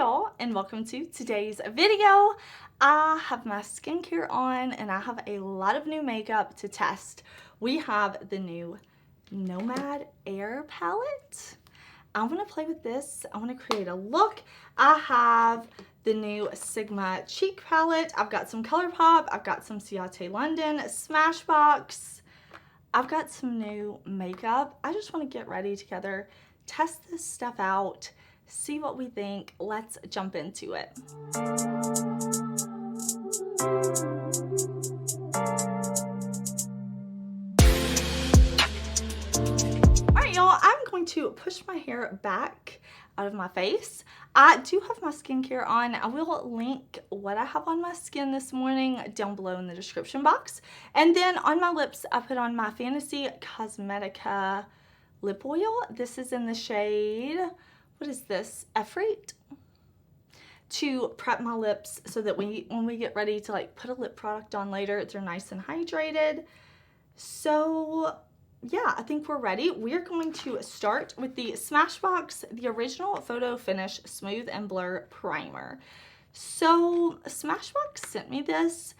y'all, and welcome to today's video. I have my skincare on and I have a lot of new makeup to test. We have the new Nomad Air palette. I want to play with this. I want to create a look. I have the new Sigma cheek palette. I've got some ColourPop. I've got some Ciate London, Smashbox. I've got some new makeup. I just want to get ready together, test this stuff out, see what we think. Let's jump into it. Alright y'all, I'm going to push my hair back out of my face. I do have my skincare on. I will link what I have on my skin this morning down below in the description box. And then on my lips, I put on my Fantasy Cosmetica lip oil. This is in the shade, what is this, Efrate, to prep my lips so that when we get ready to like put a lip product on later, they're nice and hydrated. So yeah, I think we're ready. We're going to start with the Smashbox, the original Photo Finish Smooth and Blur Primer. So Smashbox sent me this.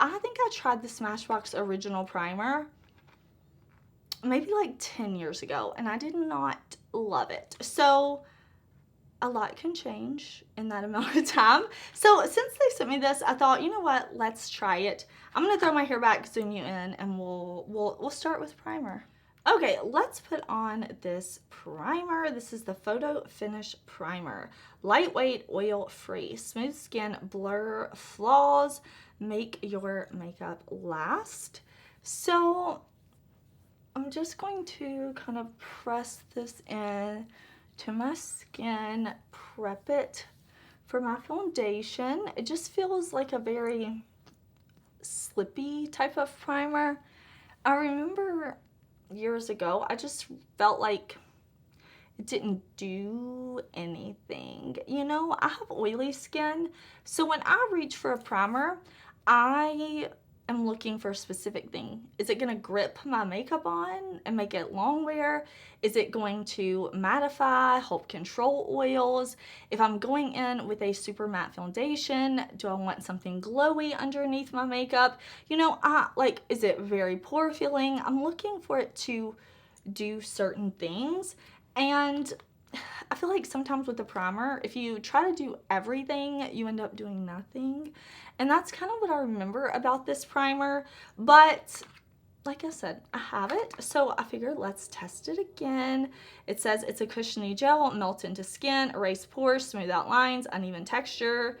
I think I tried the Smashbox original primer maybe like 10 years ago, and I did not love it. So a lot can change in that amount of time. So since they sent me this, I thought, you know what, let's try it. I'm gonna throw my hair back, zoom you in, and we'll start with primer. Okay, let's put on this primer. This is the Photo Finish Primer. Lightweight, oil-free, smooth skin, blur flaws, make your makeup last. So I'm just going to kind of press this in to my skin, prep it for my foundation. It just feels like a very slippy type of primer. I remember years ago, I just felt like it didn't do anything. You know, I have oily skin, so when I reach for a primer, I am looking for a specific thing. Is it gonna grip my makeup on and make it long wear? Is it going to mattify, help control oils? If I'm going in with a super matte foundation, do I want something glowy underneath my makeup? You know, is it very pore filling? I'm looking for it to do certain things, and I feel like sometimes with the primer, if you try to do everything, you end up doing nothing. And that's kind of what I remember about this primer. But like I said, I have it, so I figured let's test it again. It says it's a cushiony gel, melt into skin, erase pores, smooth out lines, uneven texture.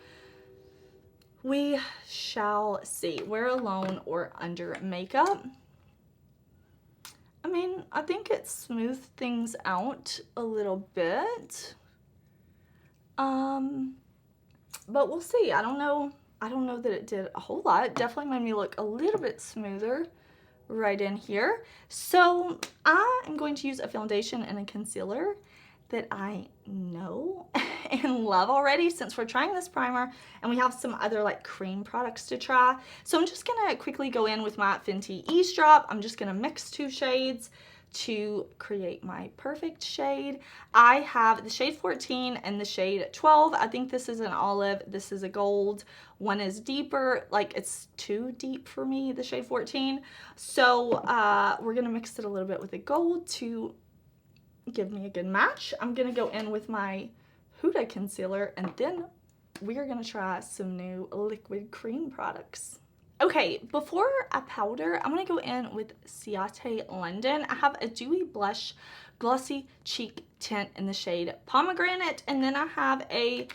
We shall see. Wear alone or under makeup. I mean, I think it smoothed things out a little bit. But we'll see. I don't know that it did a whole lot. It definitely made me look a little bit smoother right in here. So I am going to use a foundation and a concealer that I know and love already, since we're trying this primer and we have some other like cream products to try. So I'm just gonna quickly go in with my Fenty Eaze drop. I'm just gonna mix two shades to create my perfect shade. I have the shade 14 and the shade 12. I think this is an olive, this is a gold. One is deeper, like it's too deep for me, the shade 14. So we're gonna mix it a little bit with the gold to give me a good match. I'm gonna go in with my Huda concealer, and then we are gonna try some new liquid cream products. Okay, before I powder, I'm gonna go in with Ciate London. I have a dewy blush glossy cheek tint in the shade Pomegranate, and then I have a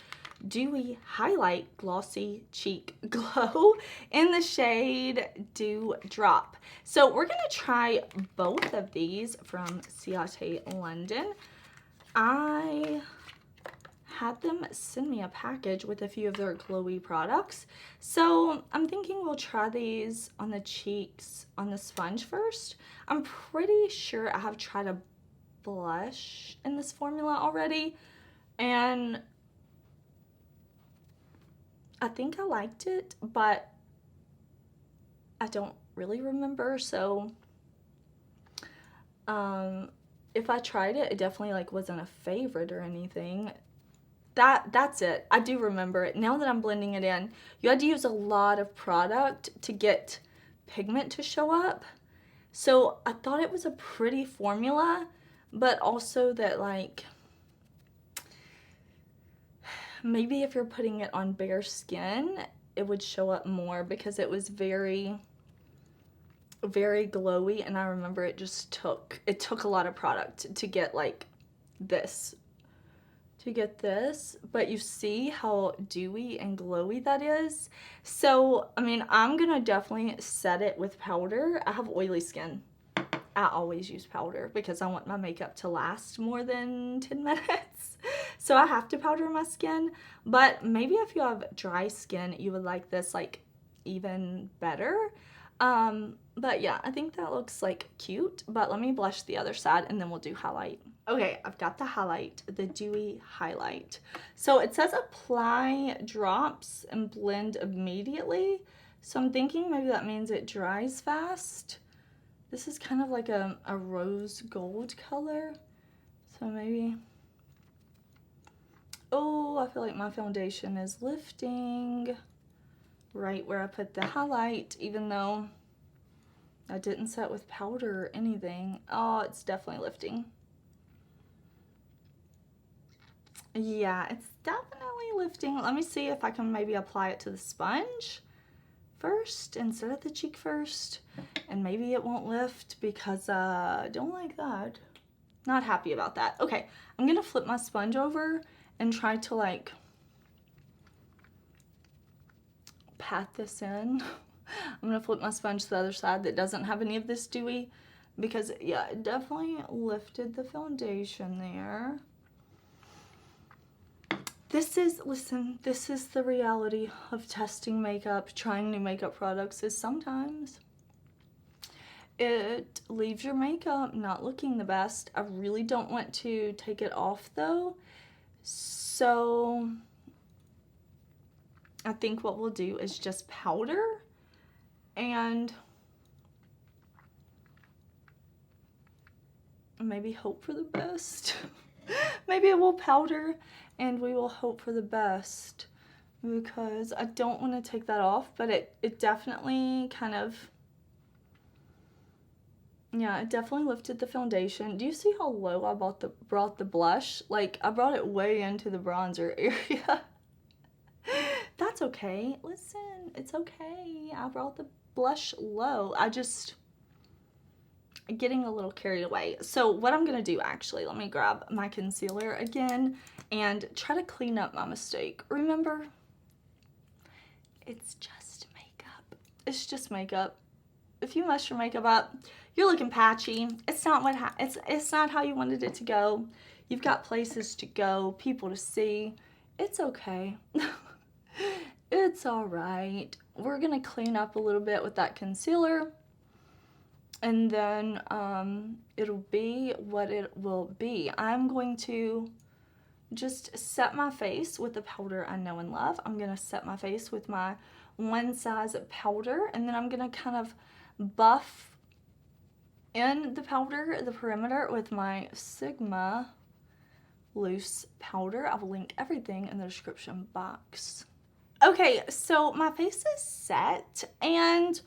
dewy highlight glossy cheek glow in the shade Dew Drop. So we're gonna try both of these from Ciate London. I had them send me a package with a few of their glowy products, so I'm thinking we'll try these on the cheeks on the sponge first. I'm pretty sure I have tried a blush in this formula already, and I think I liked it, but I don't really remember. So if I tried it, it definitely like wasn't a favorite or anything. That's it. I do remember it. Now that I'm blending it in, you had to use a lot of product to get pigment to show up. So I thought it was a pretty formula, but also that like, maybe if you're putting it on bare skin, it would show up more because it was very, very glowy. And I remember it just took a lot of product to get like this. But you see how dewy and glowy that is. So, I mean, I'm gonna definitely set it with powder. I have oily skin. I always use powder because I want my makeup to last more than 10 minutes. So I have to powder my skin. But maybe if you have dry skin, you would like this like even better. But yeah, I think that looks like cute. But let me blush the other side and then we'll do highlight. Okay, I've got the highlight, the Dewy highlight. So it says apply drops and blend immediately. So I'm thinking maybe that means it dries fast. This is kind of like a rose gold color. So maybe, oh, I feel like my foundation is lifting right where I put the highlight, even though I didn't set with powder or anything. Oh, it's definitely lifting. Yeah, it's definitely lifting. Let me see if I can maybe apply it to the sponge first instead of the cheek first. And maybe it won't lift because I don't like that. Not happy about that. Okay, I'm gonna flip my sponge over and try to like pat this in. I'm gonna flip my sponge to the other side that doesn't have any of this dewy because yeah, it definitely lifted the foundation there. Listen, this is the reality of testing makeup, trying new makeup products, is sometimes it leaves your makeup not looking the best. I really don't want to take it off though. So I think what we'll do is just powder and maybe hope for the best. Maybe it will powder and we will hope for the best because I don't want to take that off, but it definitely kind of, yeah, it definitely lifted the foundation. Do you see how low I brought the blush? Like, I brought it way into the bronzer area. That's okay. Listen, it's okay. I brought the blush low. I just getting a little carried away. So what I'm gonna do, actually, let me grab my concealer again and try to clean up my mistake. Remember, it's just makeup. It's just makeup. If you mess your makeup up, you're looking patchy. It's not what it's not how you wanted it to go. You've got places to go, people to see. It's okay. It's all right. We're gonna clean up a little bit with that concealer. And then it'll be what it will be. I'm going to just set my face with the powder I know and love. I'm going to set my face with my One Size powder. And then I'm going to kind of buff in the powder, the perimeter, with my Sigma loose powder. I will link everything in the description box. Okay, so my face is set and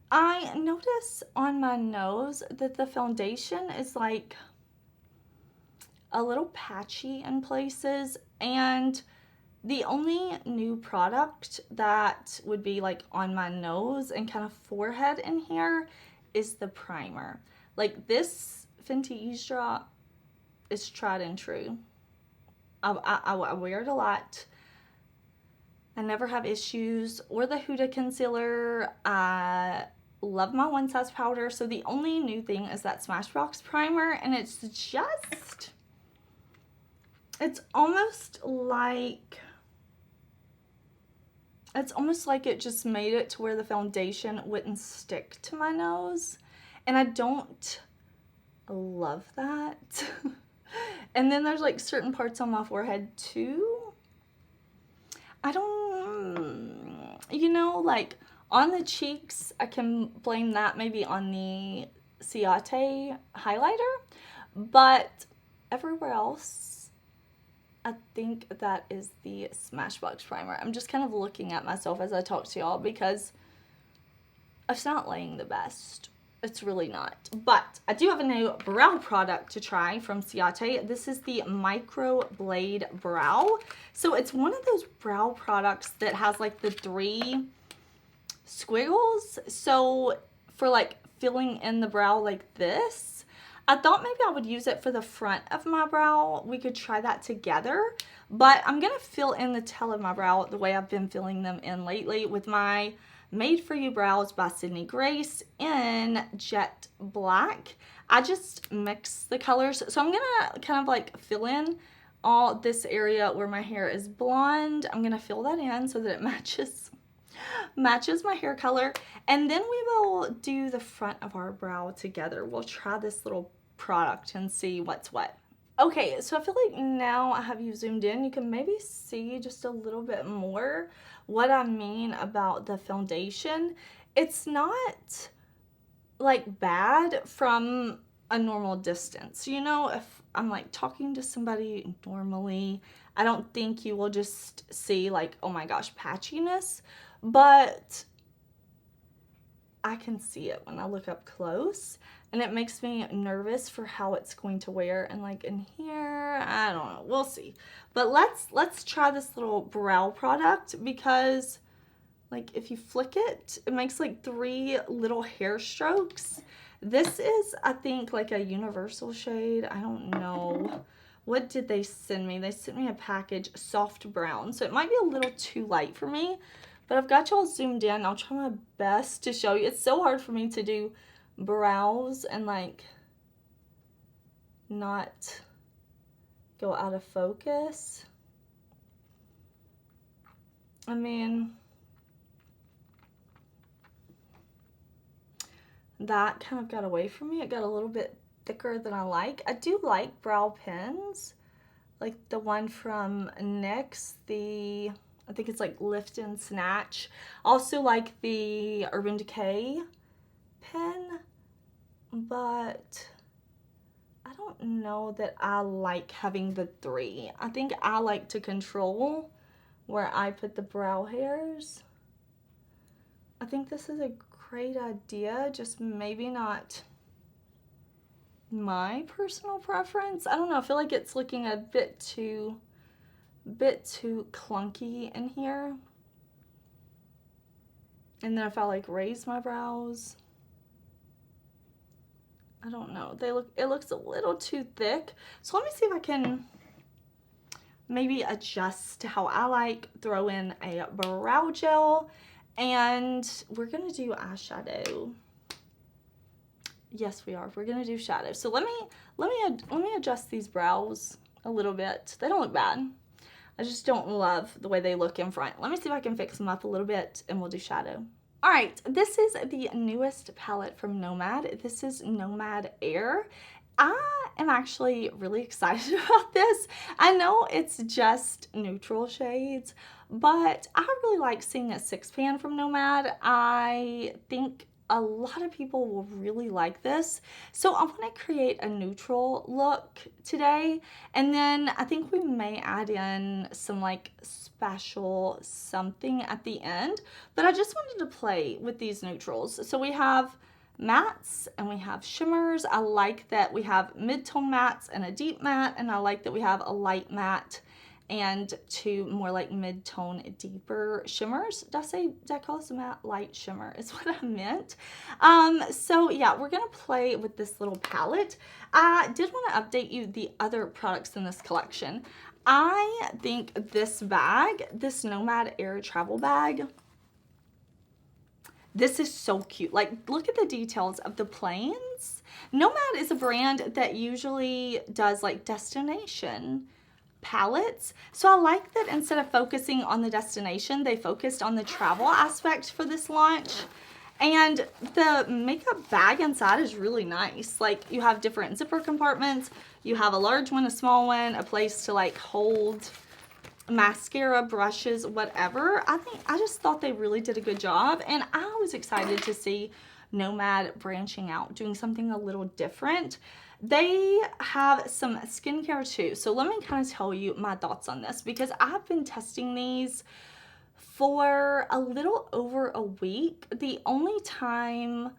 I notice on my nose that the foundation is like a little patchy in places, and the only new product that would be like on my nose and kind of forehead in here is the primer. Like this Fenty Eaze drop is tried and true. I wear it a lot. I never have issues. Or the Huda concealer. I love my One Size powder. So the only new thing is that Smashbox primer, and it's almost like it just made it to where the foundation wouldn't stick to my nose, and I don't love that. And then there's like certain parts on my forehead too. I don't, you know, like on the cheeks, I can blame that maybe on the Ciate highlighter, but everywhere else, I think that is the Smashbox primer. I'm just kind of looking at myself as I talk to y'all because it's not laying the best. It's really not. But I do have a new brow product to try from Ciate. This is the Microblade Brow. So it's one of those brow products that has like the 3 squiggles. So for like filling in the brow like this, I thought maybe I would use it for the front of my brow. We could try that together. But I'm going to fill in the tail of my brow the way I've been filling them in lately with my Made For You Brows by Sydney Grace in Jet Black. I just mix the colors. So I'm going to kind of like fill in all this area where my hair is blonde. I'm going to fill that in so that it matches my hair color. And then we will do the front of our brow together. We'll try this little product and see what's what. Okay, so I feel like now I have you zoomed in. You can maybe see just a little bit more what I mean about the foundation. It's not like bad from a normal distance. You know, if I'm like talking to somebody normally, I don't think you will just see like, oh my gosh, patchiness, but I can see it when I look up close, and it makes me nervous for how it's going to wear. And like in here, I don't know, we'll see. But let's try this little brow product, because like if you flick it, it makes like 3 little hair strokes. This is, I think, like a universal shade. I don't know. What did they send me? They sent me a package, soft brown. So it might be a little too light for me, but I've got y'all zoomed in. I'll try my best to show you. It's so hard for me to do brows and like not go out of focus. I mean, that kind of got away from me. It got a little bit thicker than I like. I do like brow pens, like the one from NYX, I think it's like Lift and Snatch. Also like the Urban Decay pen, but I don't know that I like having the 3. I think I like to control where I put the brow hairs. I think this is a great idea, just maybe not my personal preference. I don't know, I feel like it's looking a bit too clunky in here. And then if I like raise my brows, I don't know, it looks a little too thick. So let me see if I can maybe adjust to how I like, throw in a brow gel, and we're gonna do eyeshadow. Yes, we are. We're gonna do shadow. So let me adjust these brows a little bit. They don't look bad. I just don't love the way they look in front. Let me see if I can fix them up a little bit, and we'll do shadow. All right, this is the newest palette from Nomad. This is Nomad Air. I am actually really excited about this. I know it's just neutral shades, but I really like seeing a 6-pan from Nomad. I think a lot of people will really like this. So I want to create a neutral look today, and then I think we may add in some like special something at the end, but I just wanted to play with these neutrals. So we have mattes and we have shimmers. I like that we have mid-tone mattes and a deep matte, and I like that we have a light matte and 2 more like mid-tone deeper shimmers. Did I call this a matte light shimmer is what I meant. So yeah, we're gonna play with this little palette. I did want to update you the other products in this collection. I think this bag, this Nomad Air travel bag, this is so cute. Like, look at the details of the planes. Nomad is a brand that usually does like destination palettes. So I like that instead of focusing on the destination, they focused on the travel aspect for this launch. And the makeup bag inside is really nice. Like, you have different zipper compartments. You have a large one, a small one, a place to like hold mascara, brushes, whatever. I just thought they really did a good job, and I was excited to see Nomad branching out, doing something a little different. They have some skincare too. So let me kind of tell you my thoughts on this, because I've been testing these for a little over a week. The only time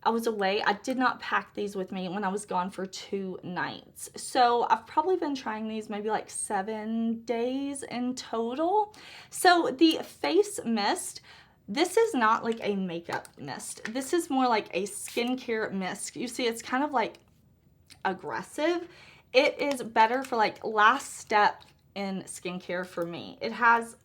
I was away, I did not pack these with me when I was gone for 2 nights. So I've probably been trying these maybe like 7 days in total. So the face mist, this is not like a makeup mist. This is more like a skincare mist. You see, it's kind of like aggressive. It is better for like last step in skincare for me. It has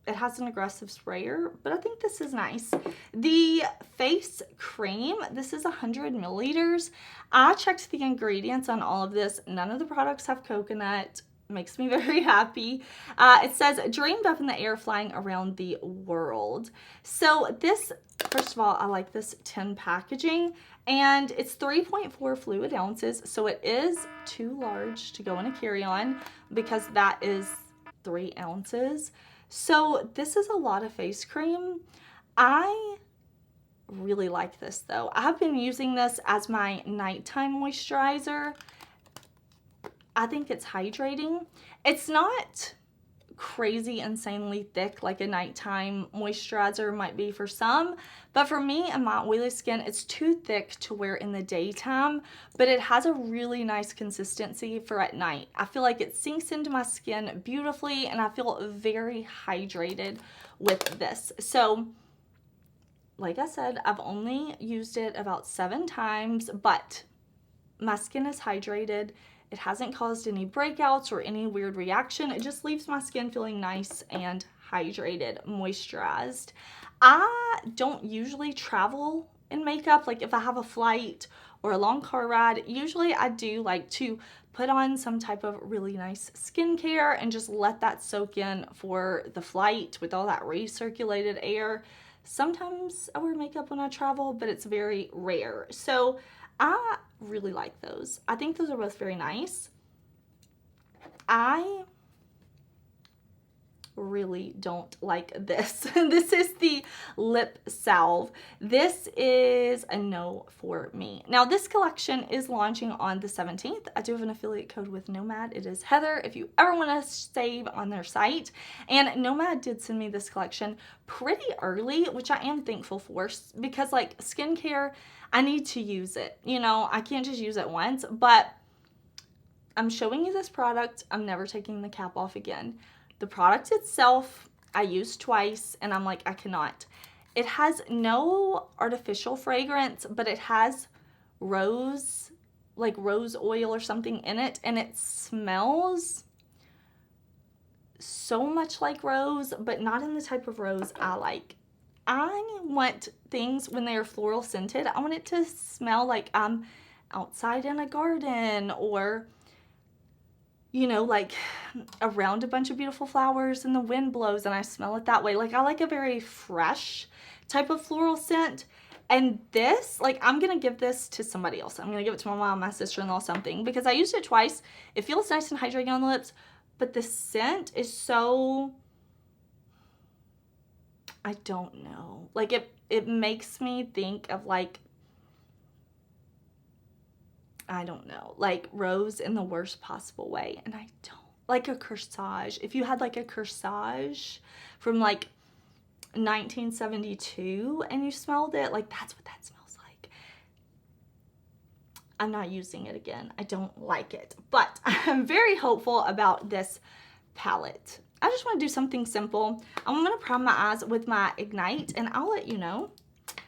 an aggressive sprayer, but I think this is nice. The face cream, this is 100 milliliters. I checked the ingredients on all of this. None of the products have coconut. Makes me very happy. It says, dreamed up in the air, flying around the world. So this, first of all, I like this tin packaging, and it's 3.4 fluid ounces. So it is too large to go in a carry-on, because that is 3 ounces. So this is a lot of face cream. I really like this though. I've been using this as my nighttime moisturizer. I think it's hydrating. It's not crazy insanely thick like a nighttime moisturizer might be for some, but for me and my oily skin, it's too thick to wear in the daytime, but it has a really nice consistency for at night. I feel like it sinks into my skin beautifully, and I feel very hydrated with this. So like I said, I've only used it about 7 times, but my skin is hydrated. It hasn't caused any breakouts or any weird reaction. It just leaves my skin feeling nice and hydrated, moisturized. I don't usually travel in makeup. Like if I have a flight or a long car ride, usually I do like to put on some type of really nice skincare and just let that soak in for the flight with all that recirculated air. Sometimes I wear makeup when I travel, but it's very rare. So I really like those. I think those are both very nice. I really don't like this. This is the lip salve. This is a no for me. Now this collection is launching on the 17th. I do have an affiliate code with Nomad. It is Heather if you ever want to save on their site. And Nomad did send me this collection pretty early, which I am thankful for, because like skincare, I need to use it. You know, I can't just use it once, but I'm showing you this product. I'm never taking the cap off again. The product itself, I used twice, and I'm like, I cannot. It has no artificial fragrance, but it has rose, like rose oil or something in it, and it smells so much like rose, but not in the type of rose I like. I want things when they are floral scented, I want it to smell like I'm outside in a garden, or you know, like around a bunch of beautiful flowers and the wind blows and I smell it that way. Like I like a very fresh type of floral scent. And this, like, I'm going to give this to somebody else. I'm going to give it to my mom, my sister-in-law, something, because I used it twice. It feels nice and hydrating on the lips, but the scent is so, I don't know. Like it makes me think of like, I don't know, like rose in the worst possible way. And I don't like a corsage. If you had like a corsage from like 1972 and you smelled it, like that's what that smells like. I'm not using it again. I don't like it, but I'm very hopeful about this palette. I just want to do something simple. I'm going to prime my eyes with my Ignite, and I'll let you know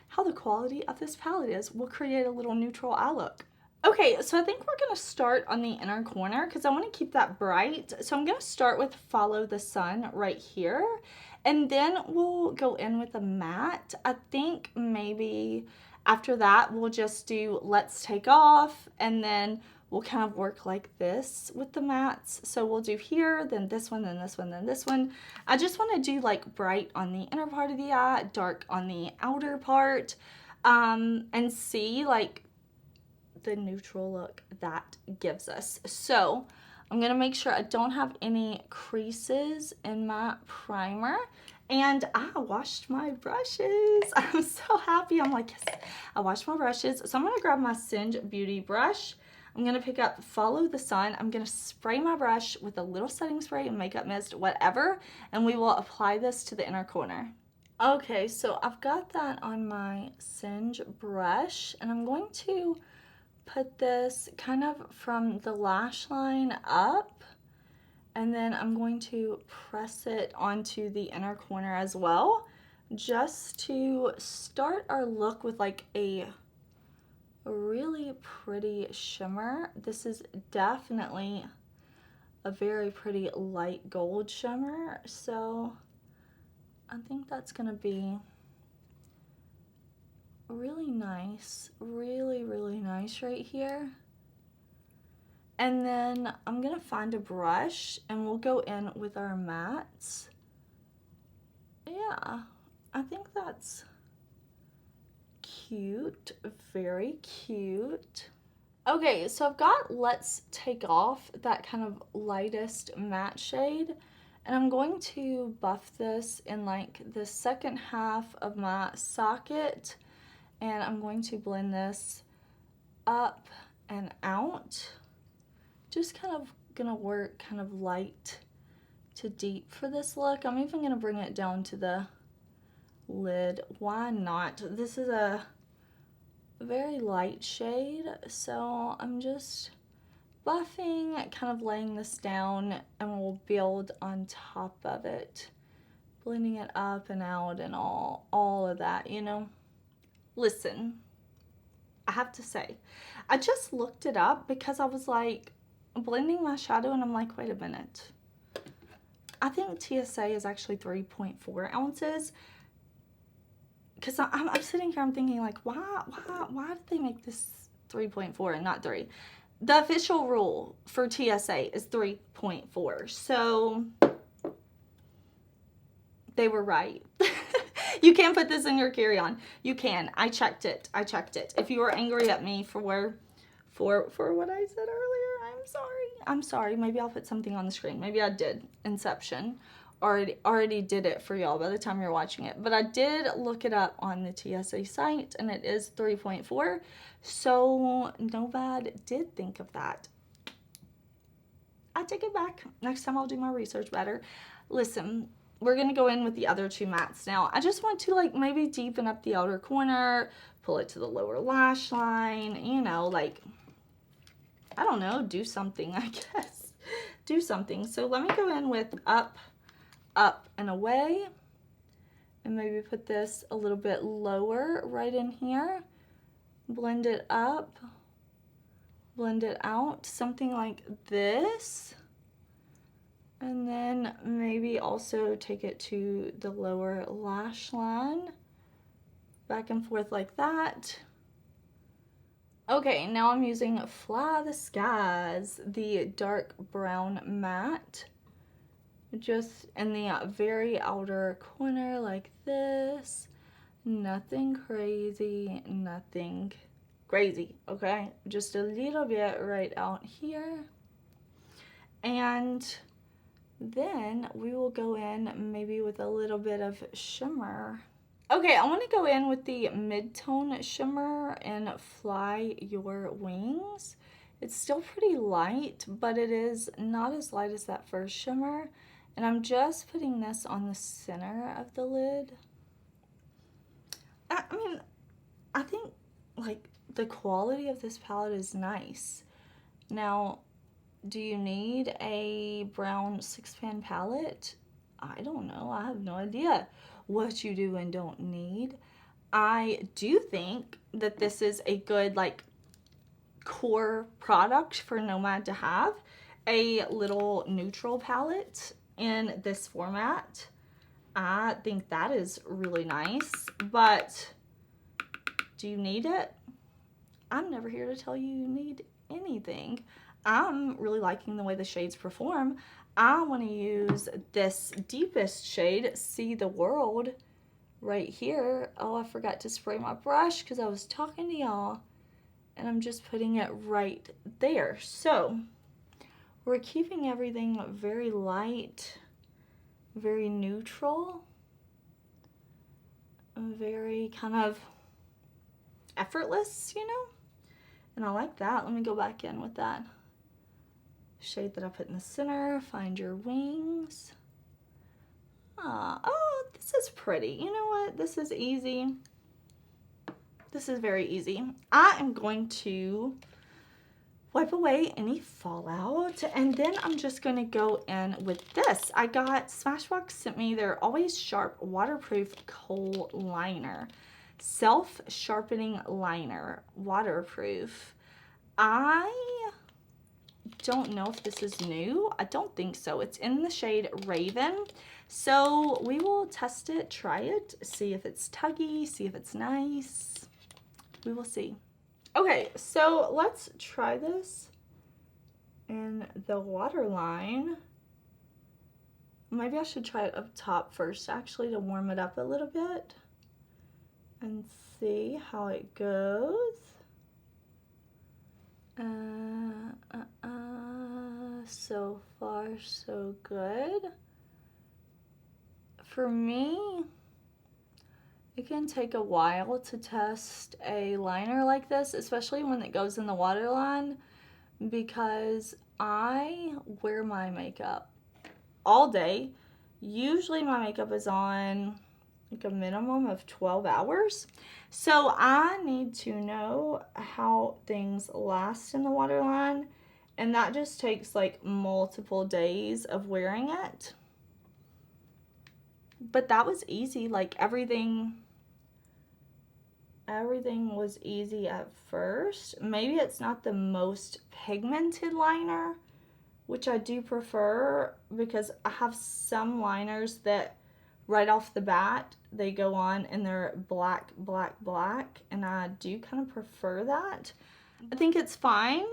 how the quality of this palette is. We'll create a little neutral eye look. Okay, so I think we're going to start on the inner corner because I want to keep that bright. So I'm going to start with Follow the Sun right here, and then we'll go in with a matte. I think maybe after that we'll just do Let's Take Off, and then we'll kind of work like this with the mattes. So we'll do here, then this one, then this one, then this one. I just want to do like bright on the inner part of the eye, dark on the outer part, and see like the neutral look that gives us. So I'm going to make sure I don't have any creases in my primer, And I washed my brushes. I'm so happy. I'm like, yes, I washed my brushes. So I'm going to grab my Singe Beauty brush. I'm going to pick up Follow the Sun. I'm going to spray my brush with a little setting spray and makeup mist, whatever. And we will apply this to the inner corner. Okay, so I've got that on my Singe brush. And I'm going to put this kind of from the lash line up. And then I'm going to press it onto the inner corner as well, just to start our look with like a really pretty shimmer. This is definitely a very pretty light gold shimmer, so I think that's gonna be really nice, really nice right here. And then I'm gonna find a brush and we'll go in with our mattes. Yeah, I think that's cute, very cute. Okay, so I've got Let's Take Off, that kind of lightest matte shade. And I'm going to buff this in like the second half of my socket. And I'm going to blend this up and out. Just kind of gonna work kind of light to deep for this look. I'm even gonna bring it down to the lid. Why not? This is a very light shade, so I'm just buffing, kind of laying this down, and we'll build on top of it, blending it up and out and all of that, you know. Listen, I have to say, I just looked it up because I was like blending my shadow and I'm like, wait a minute, I think TSA is actually 3.4 ounces. Because I'm sitting here, I'm thinking like, why did they make this 3.4 and not 3? The official rule for TSA is 3.4. So they were right. You can put this in your carry-on. You can. I checked it. If you were angry at me for what I said earlier, I'm sorry. Maybe I'll put something on the screen. Maybe I did. Inception. Already did it for y'all by the time you're watching it. But I did look it up on the TSA site, and it is 3.4. So Nomad did think of that. I take it back. Next time I'll do my research better. Listen, we're going to go in with the other two mattes now. I just want to like maybe deepen up the outer corner, pull it to the lower lash line, you know, like, I don't know, do something, I guess. Do something. So let me go in with Up and Away, and maybe put this a little bit lower right in here. Blend it up, blend it out, something like this. And then maybe also take it to the lower lash line, back and forth like that. Okay, now I'm using Fly the Skies, the dark brown matte, just in the very outer corner like this. Nothing crazy, nothing crazy, okay? Just a little bit right out here. And then we will go in maybe with a little bit of shimmer. Okay, I want to go in with the mid-tone shimmer and Fly Your Wings. It's still pretty light, but it is not as light as that first shimmer. And I'm just putting this on the center of the lid. I mean, I think like the quality of this palette is nice. Now, do you need a brown 6-pan palette? I don't know. I have no idea what you do and don't need. I do think that this is a good like core product for Nomad to have. A little neutral palette in this format. I think that is really nice, but do you need it? I'm never here to tell you you need anything. I'm really liking the way the shades perform. I want to use this deepest shade, See the World, right here. Oh, I forgot to spray my brush because I was talking to y'all, and I'm just putting it right there. So we're keeping everything very light, very neutral. very kind of effortless, you know? And I like that. Let me go back in with that shade that I put in the center. Find your wings. Oh, this is pretty. You know what? This is easy. This is very easy. I am going to wipe away any fallout, and then I'm just going to go in with this. I got, Smashbox sent me their Always Sharp Waterproof Kohl Liner. Self-sharpening liner, waterproof. I don't know if this is new. I don't think so. It's in the shade Raven. So we will test it, try it, see if it's tuggy, see if it's nice. We will see. Okay, so let's try this in the waterline. Maybe I should try it up top first, actually, to warm it up a little bit and see how it goes. So far, so good. For me, it can take a while to test a liner like this, especially when it goes in the waterline, because I wear my makeup all day. Usually my makeup is on like a minimum of 12 hours. So I need to know how things last in the waterline, and that just takes like multiple days of wearing it. But that was easy. Like everything was easy at first. Maybe it's not the most pigmented liner, which I do prefer, because I have some liners that right off the bat they go on and they're black, black, black, and I do kind of prefer that. I think it's fine.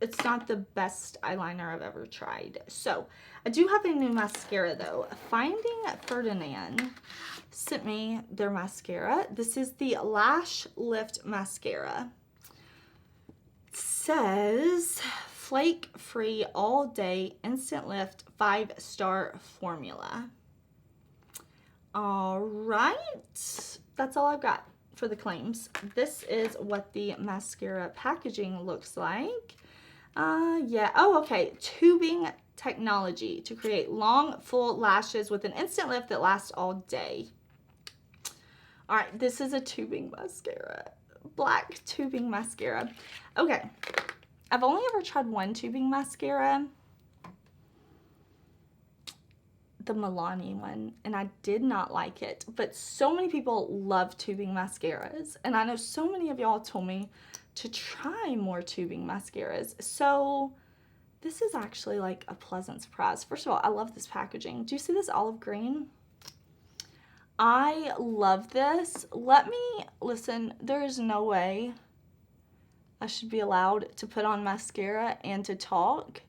It's not the best eyeliner I've ever tried. So I do have a new mascara though. Finding Ferdinand sent me their mascara. This is the Lash Lift Mascara. It says flake free all day instant lift 5-star formula. All right, that's all I've got for the claims. This is what the mascara packaging looks like. Yeah, oh, okay, tubing technology to create long, full lashes with an instant lift that lasts all day. All right, this is a tubing mascara, black tubing mascara. Okay, I've only ever tried one tubing mascara, the Milani one, and I did not like it, but so many people love tubing mascaras, and I know so many of y'all told me to try more tubing mascaras, so this is actually like a pleasant surprise. First of all, I love this packaging. Do you see this olive green? I love this. Listen, there is no way I should be allowed to put on mascara and to talk,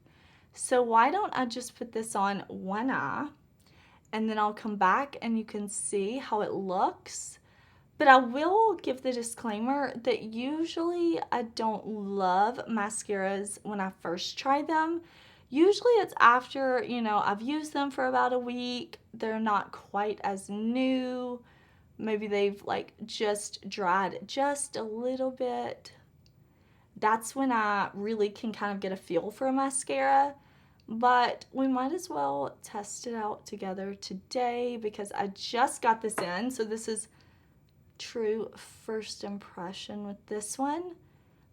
so why don't I just put this on one eye, and then I'll come back and you can see how it looks. But I will give the disclaimer that usually I don't love mascaras when I first try them. Usually it's after, you know, I've used them for about a week. They're not quite as new. Maybe they've like just dried just a little bit. That's when I really can kind of get a feel for a mascara. But we might as well test it out together today because I just got this in. So this is true first impression with this one.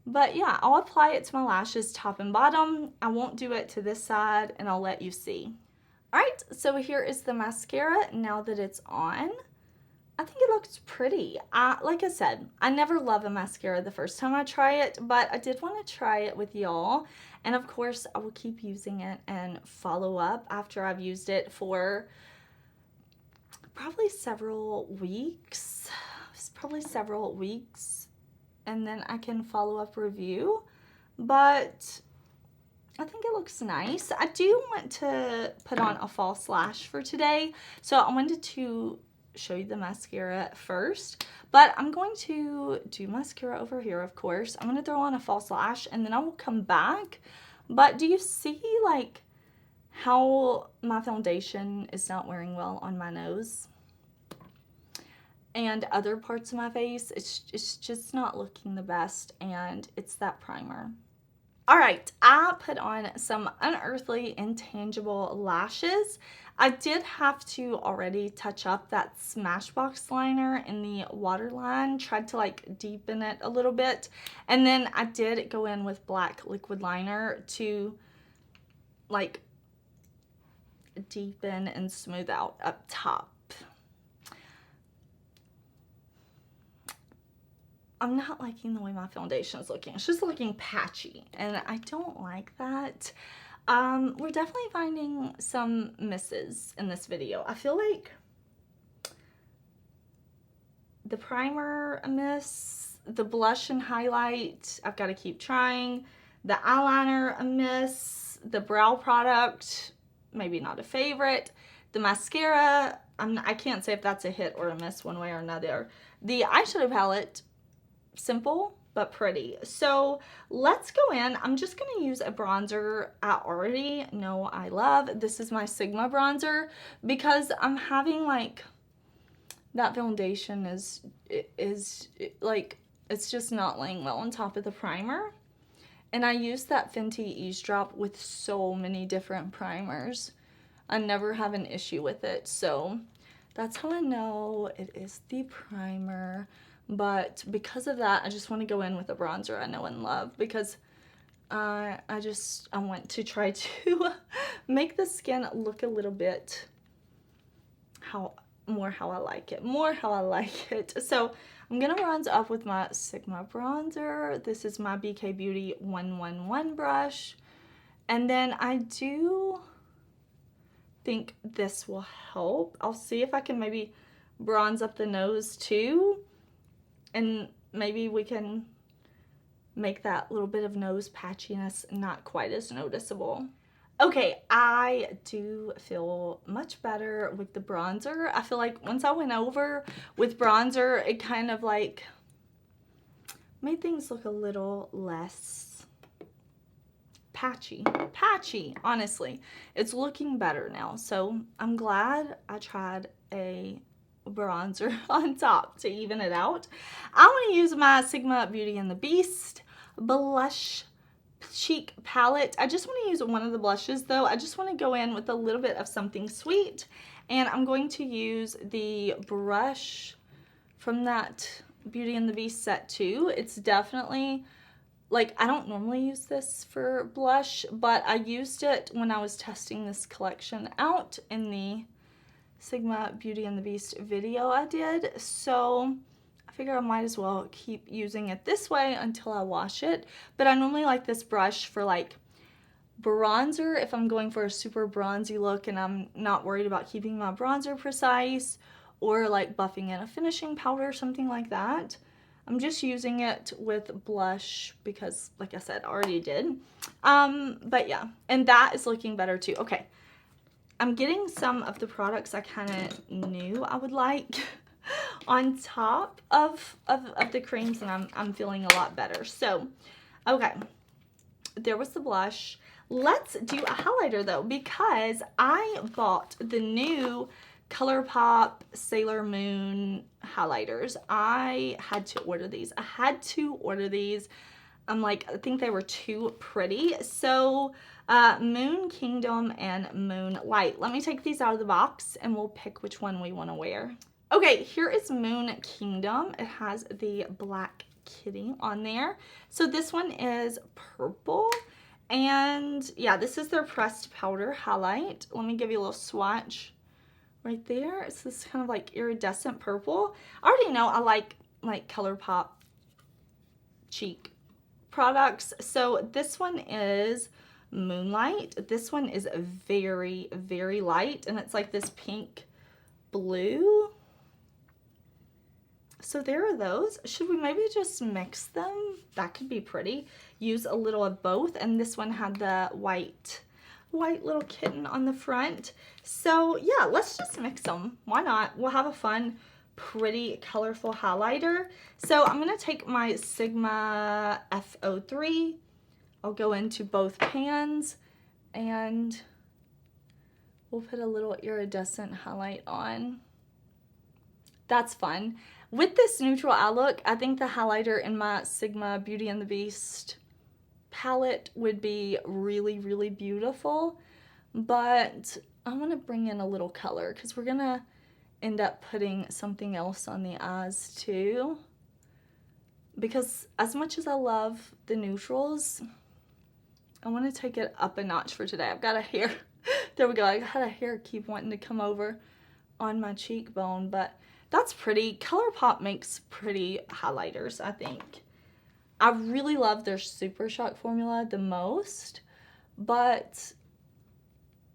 But yeah, I'll apply it to my lashes top and bottom. I won't do it to this side, and I'll let you see. All right, so here is the mascara now that it's on. I think it looks pretty. Like I said, I never love a mascara the first time I try it, but I did want to try it with y'all. And of course, I will keep using it and follow up after I've used it for probably several weeks. And then I can follow up review. But I think it looks nice. I do want to put on a false lash for today. So I wanted to show you the mascara first, but I'm going to do mascara over here, of course. I'm going to throw on a false lash and then I will come back. But do you see like how my foundation is not wearing well on my nose? and other parts of my face, it's just not looking the best, and it's that primer. All right, I put on some Unearthly Intangible lashes. I did have to already touch up that Smashbox liner in the waterline, tried to like deepen it a little bit, and then I did go in with black liquid liner to like deepen and smooth out up top. I'm not liking the way my foundation is looking. It's just looking patchy, and I don't like that. We're definitely finding some misses in this video. I feel like the primer a miss, the blush and highlight, I've got to keep trying, the eyeliner a miss, the brow product, maybe not a favorite, the mascara, I can't say if that's a hit or a miss one way or another. The eyeshadow palette, simple but pretty. So let's go in. I'm just gonna use a bronzer I already know I love. This is my Sigma bronzer because I'm having like that foundation is like, it's just not laying well on top of the primer. And I use that Fenty Eaze Drop with so many different primers. I never have an issue with it. So that's how I know it is the primer. But because of that, I just want to go in with a bronzer I know and love, because I want to try to make the skin look a little bit more how I like it. So I'm gonna bronze up with my Sigma bronzer. This is my BK Beauty 111 brush, and then I do think this will help. I'll see if I can maybe bronze up the nose too, and maybe we can make that little bit of nose patchiness not quite as noticeable. Okay, I do feel much better with the bronzer. I feel like once I went over with bronzer, it kind of like made things look a little less patchy, honestly. It's looking better now, so I'm glad I tried a bronzer on top to even it out. I want to use my Sigma Beauty and the Beast blush cheek palette. I just want to use one of the blushes though. I just want to go in with a little bit of something sweet, and I'm going to use the brush from that Beauty and the Beast set 2. It's definitely like, I don't normally use this for blush, but I used it when I was testing this collection out in the Sigma Beauty and the Beast video I did, so I figure I might as well keep using it this way until I wash it. But I normally like this brush for like bronzer if I'm going for a super bronzy look and I'm not worried about keeping my bronzer precise, or like buffing in a finishing powder or something like that. I'm just using it with blush because, like I said, I already did. But yeah, and that is looking better too. Okay. I'm getting some of the products I kind of knew I would like on top of the creams, and I'm feeling a lot better. So, okay, there was the blush. Let's do a highlighter though, because I bought the new ColourPop Sailor Moon highlighters. I had to order these. I'm like, I think they were too pretty. So Moon Kingdom and Moonlight. Let me take these out of the box and we'll pick which one we want to wear. Okay, here is Moon Kingdom. It has the black kitty on there. So this one is purple. And yeah, this is their pressed powder highlight. Let me give you a little swatch right there. It's this kind of like iridescent purple. I already know I like ColourPop cheek products. So this one is Moonlight. This one is very, very light, and it's like this pink blue. So there are those. Should we maybe just mix them? That could be pretty. Use a little of both. And this one had the white little kitten on the front. So yeah, let's just mix them. Why not? We'll have a fun, pretty, colorful highlighter. So I'm gonna take my Sigma F03. I'll go into both pans and we'll put a little iridescent highlight on. that's fun. With this neutral eye look, I think the highlighter in my Sigma Beauty and the Beast palette would be really, really beautiful. But I want to bring in a little color because we're going to end up putting something else on the eyes too. Because as much as I love the neutrals, I want to take it up a notch for today. I've got a hair. There we go. I had a hair keep wanting to come over on my cheekbone, but that's pretty. ColourPop makes pretty highlighters, I think. I really love their Super Shock formula the most, but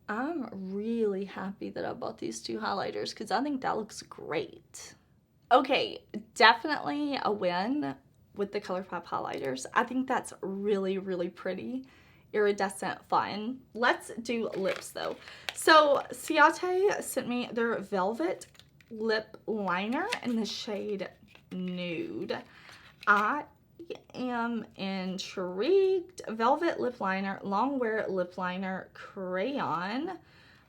I'm really happy that I bought these two highlighters because I think that looks great. Okay, definitely a win with the ColourPop highlighters. I think that's really, really pretty, iridescent fun. Let's do lips though. So Ciate sent me their Velvet lip liner in the shade Nude. I am intrigued. Velvet lip liner, long wear lip liner, crayon,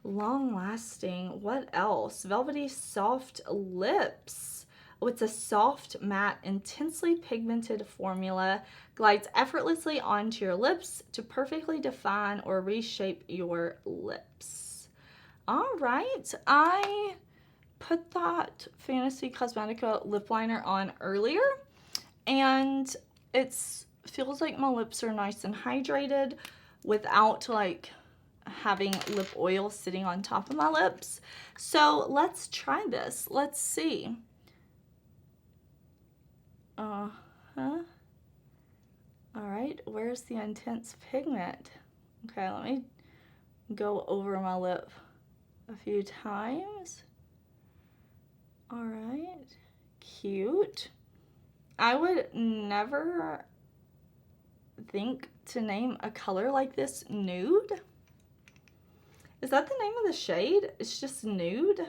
long lasting. What else? Velvety soft lips. Oh, it's a soft, matte, intensely pigmented formula. Glides effortlessly onto your lips to perfectly define or reshape your lips. All right, I put that Fantasy Cosmetica lip liner on earlier, and it feels like my lips are nice and hydrated without like having lip oil sitting on top of my lips. So let's try this. Let's see. All right, where's the intense pigment? Okay, let me go over my lip a few times. All right, cute. I would never think to name a color like this Nude. Is that the name of the shade? It's just Nude.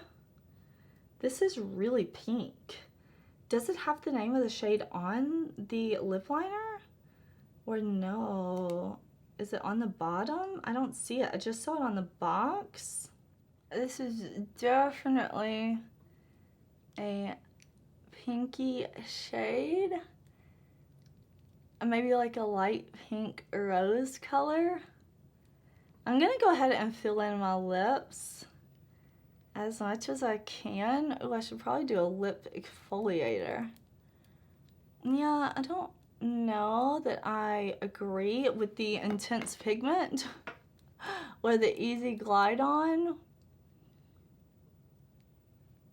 This is really pink. Does it have the name of the shade on the lip liner? Or no? Is it on the bottom? I don't see it. I just saw it on the box. This is definitely a pinky shade. Maybe like a light pink rose color. I'm gonna go ahead and fill in my lips as much as I can. Oh, I should probably do a lip exfoliator. Yeah, I don't know that I agree with the intense pigment or the easy glide on,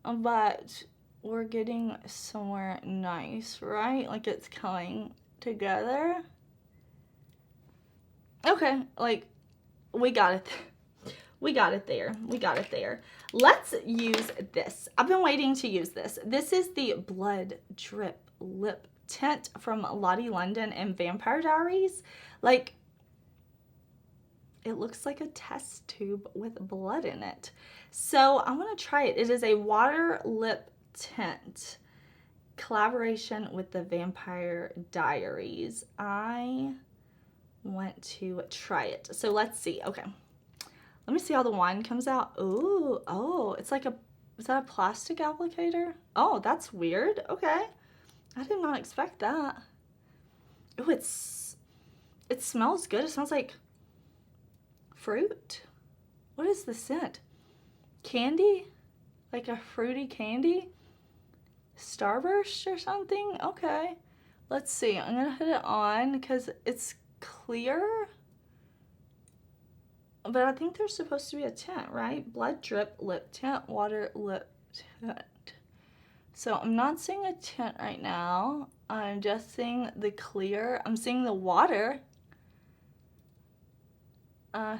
but we're getting somewhere nice, right? Like it's coming together. Okay, like we got it. We got it there. We got it there. Let's use this. I've been waiting to use this. This is the Blood Drip Lip Tint from Lottie London and Vampire Diaries. Like, it looks like a test tube with blood in it. So I want to try it. It is a water lip tint collaboration with the Vampire Diaries. I want to try it. So let's see. Okay. Let me see how the wand comes out. Ooh, oh, it's like is that a plastic applicator? Oh, that's weird. Okay. I did not expect that. Ooh, it smells good. It smells like fruit. What is the scent? Candy? Like a fruity candy? Starburst or something? Okay. Let's see. I'm going to put it on because it's clear. But I think there's supposed to be a tint, right? Blood Drip Lip Tint, Water Lip Tint. So I'm not seeing a tint right now. I'm just seeing the clear. I'm seeing the water.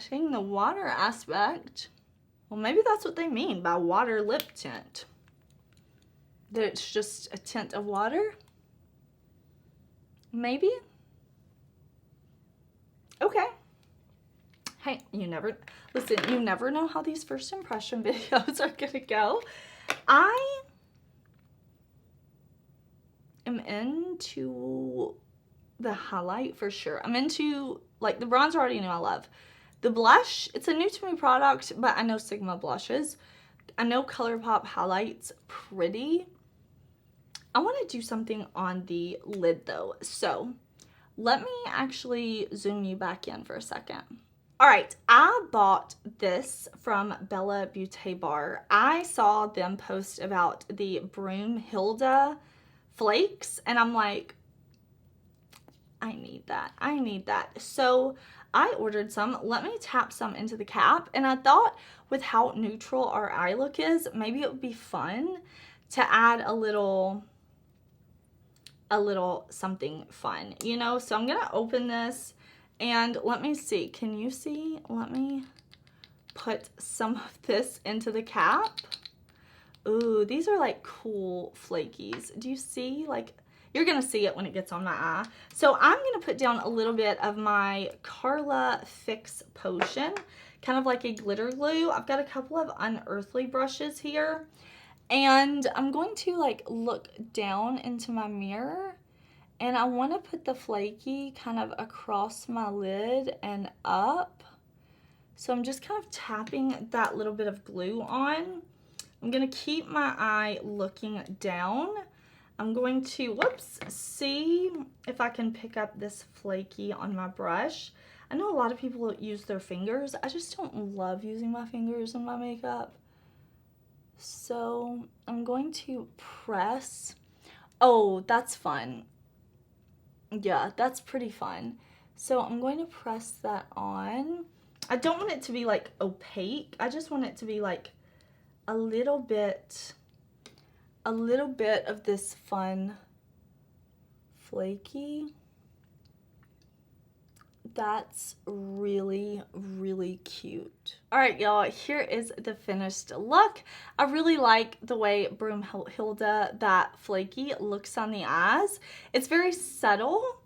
Seeing the water aspect. Well, maybe that's what they mean by water lip tint. That it's just a tint of water? Maybe? Okay. Hey, you never know how these first impression videos are gonna go. I am into the highlight for sure. I'm into, like, the bronzer I already know I love. The blush, it's a new to me product, but I know Sigma blushes. I know ColourPop highlights pretty. I want to do something on the lid though. So let me actually zoom you back in for a second. All right, I bought this from Bella Beauty Bar. I saw them post about the Broom Huda flakes, and I'm like, I need that. I need that. So I ordered some. Let me tap some into the cap, and I thought with how neutral our eye look is, maybe it would be fun to add a little something fun, you know? So I'm gonna open this. And let me see, can you see? Let me put some of this into the cap. Ooh, these are like cool flakies. Do you see? Like, you're gonna see it when it gets on my eye. So I'm gonna put down a little bit of my Carla Fix Potion, kind of like a glitter glue. I've got a couple of unearthly brushes here. And I'm going to like look down into my mirror. And I want to put the flaky kind of across my lid and up. So I'm just kind of tapping that little bit of glue on. I'm going to keep my eye looking down. I'm going to, whoops, see if I can pick up this flaky on my brush. I know a lot of people use their fingers. I just don't love using my fingers in my makeup. So I'm going to press. Oh, that's fun. Yeah, that's pretty fun. So I'm going to press that on. I don't want it to be like opaque. I just want it to be like a little bit of this fun flaky. That's really, really cute. All right, y'all, here is the finished look. I really like the way Broom Huda, that flaky, looks on the eyes. It's very subtle,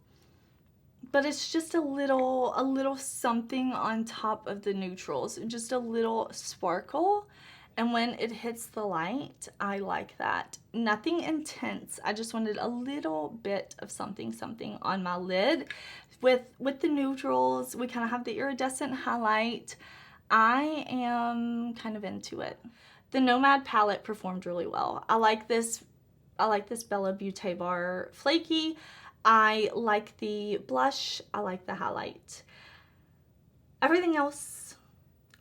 but it's just a little something on top of the neutrals, just a little sparkle. And when it hits the light, I like that. Nothing intense. I just wanted a little bit of something on my lid. With the neutrals, we kind of have the iridescent highlight. I am kind of into it. The Nomad palette performed really well. I like this Bella Beauty Bar flaky. I like the blush. I like the highlight. Everything else,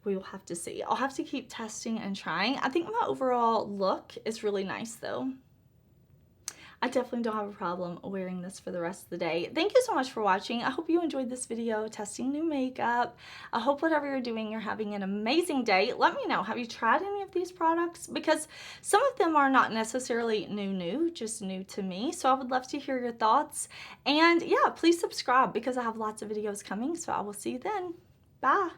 we will have to see. I'll have to keep testing and trying. I think my overall look is really nice though. I definitely don't have a problem wearing this for the rest of the day. Thank you so much for watching. I hope you enjoyed this video testing new makeup. I hope whatever you're doing, you're having an amazing day. Let me know, have you tried any of these products? Because some of them are not necessarily new, just new to me. So I would love to hear your thoughts. And yeah, please subscribe because I have lots of videos coming. So I will see you then. Bye.